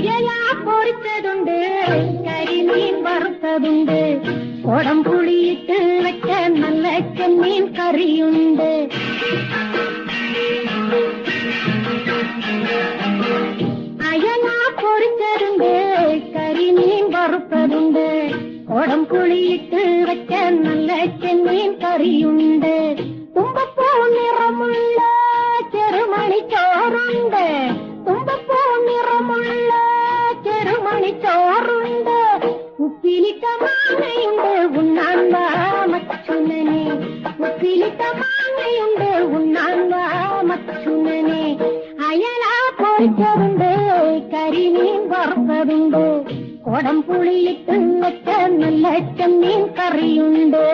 അയല പൊരിച്ചതുണ്ട്, കരിമീൻ വറുത്തതുണ്ട്, കൊടംപുളിയിട്ട് വെച്ച നല്ല ചെമ്മീൻ കറിയുണ്ട്. അയല പൊരിച്ചതുണ്ട്, കരിമീൻ വറുത്തതുണ്ട്, കൊടംപുളിയിട്ട് വെച്ച നല്ല ചെമ്മീൻ കറിയുണ്ട്. തുമ്പപ്പൂ നിറമുള്ള ചെറുമണിച്ചോറുണ്ട്, തുമ്പപ്പൂ നിറമുള്ള ചെറുമണിച്ചോറുണ്ട്. ഉപ്പിലിട്ട മാങ്ങയുണ്ട് ഉണ്ണാൻ വാ മച്ചുനനെ, ഉപ്പിലിട്ട മാങ്ങയുണ്ട് ഉണ്ണാൻ വാ മച്ചുനനെ. അയല പൊരിച്ചതുണ്ട്, കരിമീൻ വറുത്തതുണ്ട്, കൊടംപുളിയിട്ട് വെച്ച നല്ല ചെമ്മീൻ കറിയുണ്ട്.